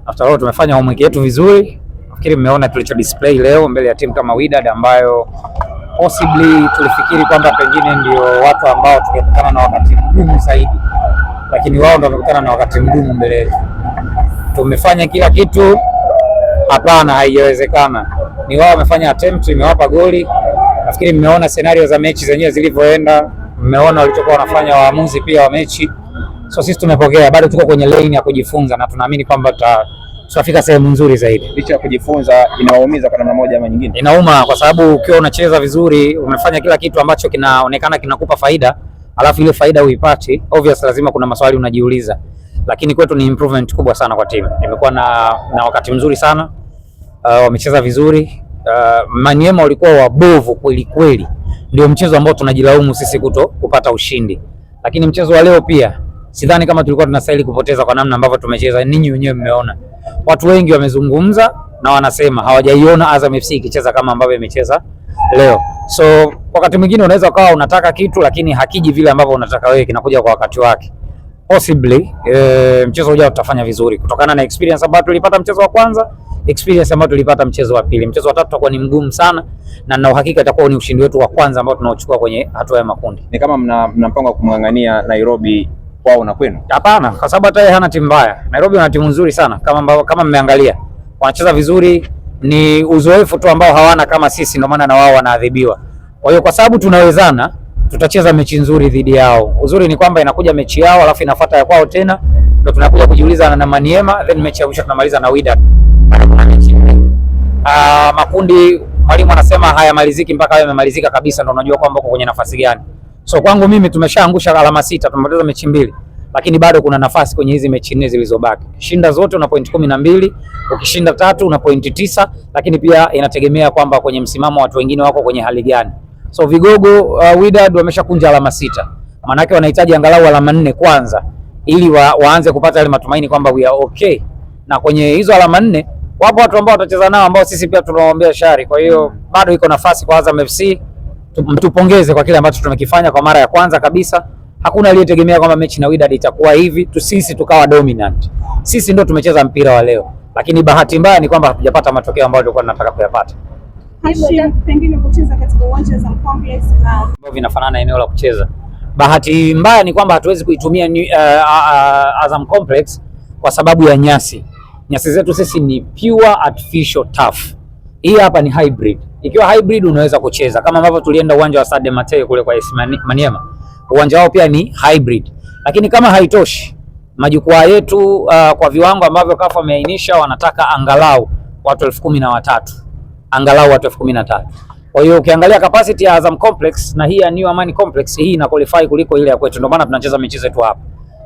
After all tumefanya homework yetu vizuri. Nafikiri mmeona tulicho display leo mbele ya timu kama Wydad ambayo possibly tulifikiri kwamba pengine ndio watu ambao tungekutana na wakati mgumu zaidi, lakini wao ndio wamekutana na wakati mgumu mbele yetu. Tumefanya kila kitu? Hapana, haijawezekana. Ni wao wamefanya attempt, imewapa goli. Nafikiri mmeona scenario za mechi zenyewe zilivyoenda, mmeona walichokuwa wanafanya waamuzi pia wa mechi. So sisi tumepokea, bado tuko kwenye lane ya kujifunza na tunaamini kwamba tutafika sehemu nzuri zaidi. Licha ya kujifunza, inawaumiza kwa namna moja ama nyingine? Inauma kwa sababu ukiwa unacheza vizuri, umefanya kila kitu ambacho kinaonekana kinakupa faida, alafu ile faida huipati, obvious lazima kuna maswali unajiuliza. Lakini kwetu ni improvement kubwa sana kwa timu. Imekuwa na wakati mzuri sana. Wamecheza vizuri. Maniema walikuwa wabovu kweli kweli. Ndio mchezo ambao tunajilaumu sisi kupata ushindi. Lakini mchezo wa leo pia sidhani kama tulikuwa tunastahili kupoteza kwa namna ambavyo tumecheza. Ninyi wenyewe mmeona. Watu wengi wamezungumza na wanasema hawajaiona Azam FC ikicheza kama ambavyo imecheza leo. So wakati mwingine unaweza ukawa unataka kitu lakini hakiji vile ambavyo unataka wewe, kinakuja kwa wakati wake. Possibly mchezo ujao tutafanya vizuri kutokana na experience ambayo tulipata mchezo wa kwanza, experience ambayo tulipata mchezo wa pili. Mchezo wa tatu utakuwa ni mgumu sana na na uhakika itakuwa ni ushindi wetu wa kwanza ambao tunaochukua kwenye hatua ya makundi. Ni kama mna mpango wa kumng'ang'ania Nairobi kwao na kwenu? Hapana, kwa sababu hata yeye hana timu mbaya. Nairobi wana timu nzuri sana kama mmeangalia. Wanacheza vizuri, ni uzoefu tu ambao hawana kama sisi, ndio maana na wao wanaadhibiwa. Kwa hiyo kwa sababu tunawezana, tutacheza mechi nzuri dhidi yao. Uzuri ni kwamba inakuja mechi yao alafu inafuata ya kwao tena, ndio tunakuja kujiuliza na Maniema, then mechi ya mwisho tunamaliza na Wydad. Makundi mwalimu anasema hayamaliziki mpaka yawe yamemalizika kabisa, ndio unajua kwamba uko kwenye nafasi gani. So kwangu mimi tumeshaangusha alama 6, tumepoteza mechi 2. Lakini bado kuna nafasi kwenye hizi mechi 4 zilizobaki. Ukishinda zote una point 12, ukishinda 3 una point 9, lakini pia inategemea kwamba kwenye msimamo watu wengine wako kwenye hali gani. So vigogo Wydad wameshakunja alama 6. Maana yake wanahitaji angalau alama 4 kwanza ili waanze kupata ile matumaini kwamba we are okay. Na kwenye hizo alama 4 wapo watu ambao watacheza nao ambao sisi pia tunawaombea shari. Kwa hiyo bado iko nafasi kwa Azam FC. Tupongeze kwa kile ambacho tumekifanya kwa mara ya kwanza kabisa. Hakuna aliyetegemea kwamba mechi na Wydad itakuwa hivi, sisi tukawa dominant. Sisi ndio tumecheza mpira wa leo. Lakini bahati mbaya ni kwamba hatujapata matokeo ambayo tulikuwa tunataka kuyapata. Pengine kucheza katika uwanja wa Azam Complex na vinafanana eneo la kucheza. Bahati mbaya ni kwamba hatuwezi kuitumia Azam Complex kwa sababu ya nyasi. Nyasi zetu sisi ni pure artificial turf. Hii hapa ni hybrid. Ikiwa hybrid unaweza kucheza kama ambavyo tulienda uwanja wa Stade Mateo kule kwa AS Maniema. Uwanja wao pia ni hybrid. Lakini kama haitoshi, majukwaa yetu kwa viwango ambavyo CAF wameainisha wanataka angalau watu 13,000. Angalau watu 13,000. Kwa hiyo ukiangalia capacity ya Azam Complex na hii ya New Amani Complex, hii ina qualify kuliko ile ya kwetu. Ndio maana tunacheza mechi zetu hapa.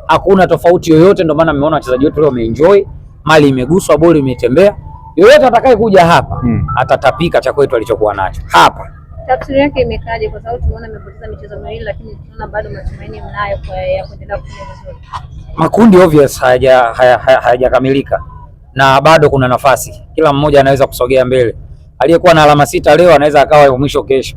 Hakuna tofauti yoyote, ndio maana mmeona wachezaji wetu leo wameenjoy, mali imeguswa, boli imetembea. Yoyote atakaye kuja hapa atatapika cha kwetu alichokuwa nacho. Hapa tafsiri yake imekaje? Kwa sababu tumeona mmepoteza michezo miwili lakini tunaona bado matumaini mnayo ya kuendelea kufanya vizuri. Makundi obvious hayajakamilika na bado kuna nafasi. Kila mmoja anaweza kusogea mbele. Aliyekuwa na alama 6 leo anaweza akawa mwisho kesho.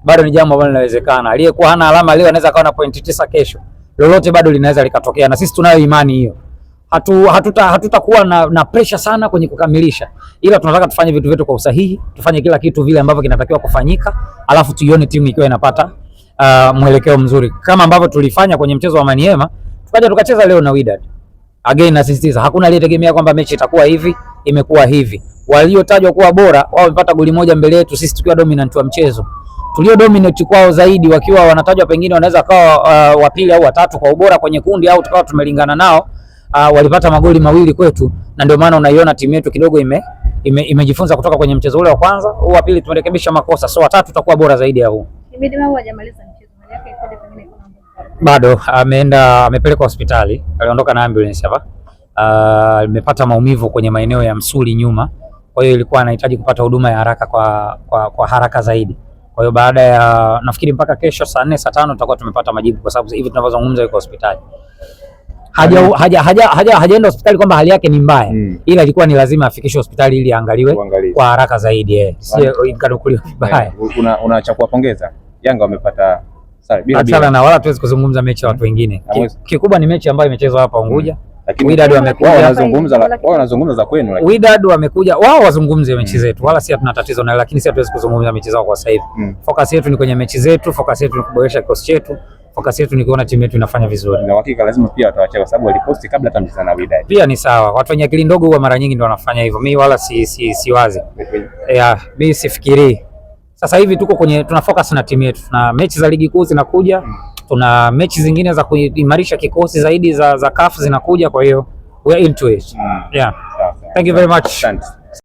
Bado ni jambo ambalo linawezekana. Aliyekuwa hana alama leo anaweza akawa na point 9 kesho. Lolote bado linaweza likatokea na sisi tunayo imani hiyo. Hatutakuwa na pressure sana kwenye kukamilisha. Ila tunataka tufanye vitu vyetu kwa usahihi, tufanye kila kitu vile ambavyo kinatakiwa kufanyika, alafu tuione timu ikiwa inapata mwelekeo mzuri. Kama ambavyo tulifanya kwenye mchezo wa Maniema, tukaja tukacheza leo na Wydad. Again nasisitiza, hakuna aliyetegemea kwamba mechi itakuwa hivi, imekuwa hivi. Waliotajwa kuwa bora, wao wamepata goli moja mbele yetu sisi tukiwa dominant wa mchezo. Tulio dominate kwao zaidi wakiwa wanatajwa pengine wanaweza kawa wa pili au watatu kwa ubora kwenye kundi au tukawa tumelingana nao. Walipata magoli mawili kwetu na ndio maana unaiona timu yetu kidogo imejifunza kutoka kwenye mchezo ule wa kwanza. Huu wa pili tumerekebisha makosa, so watatu tutakuwa bora zaidi ya huu. Ibidi wao hajamaliza mchezo, maana yake ikoje pengine kuna bado amepelekwa hospitali, aliondoka na ambulance hapa. Amepata maumivu kwenye maeneo ya msuli nyuma. Kwa hiyo ilikuwa anahitaji kupata huduma ya haraka kwa haraka zaidi. Kwa hiyo baada ya nafikiri mpaka kesho saa 4 saa 5 tutakuwa tumepata majibu kwa sababu hivi tunavyozungumza yuko hospitali. Hajaenda hospitali kwamba hali yake ni mbaya, ila ilikuwa ni lazima afikishwe hospitali ili aangaliwe kwa haraka zaidi. Sio ikanukuliwa vibaya. Una cha kuwapongeza Yanga wamepata sare bila na wala tuwezi kuzungumza mechi ya watu wengine. Kikubwa ni mechi ambayo imechezwa hapa Unguja Lakini Wydad wamekuja, wao wanazungumza za kwenu, lakini Wydad wamekuja wao wazungumze mechi zetu, wala si hatuna tatizo nayo, lakini si hatuwezi kuzungumza mechi zao kwa sasa hivi. Focus yetu ni kwenye mechi zetu, focus yetu ni kuboresha kikosi chetu, focus yetu ni kuona timu yetu inafanya vizuri. Na hakika lazima pia watawachia, kwa sababu waliposti kabla hata mchezo na Wydad. Pia ni sawa, watu wenye akili ndogo huwa mara nyingi ndio wanafanya hivyo. Mimi wala si wazi. Mimi sifikiri. Sasa hivi tuko kwenye tuna focus na timu yetu. Tuna mechi za ligi kuu zinakuja, tuna mechi zingine za kuimarisha kikosi zaidi za CAF zinakuja, kwa hiyo we are into it. Yeah. Thank you very much.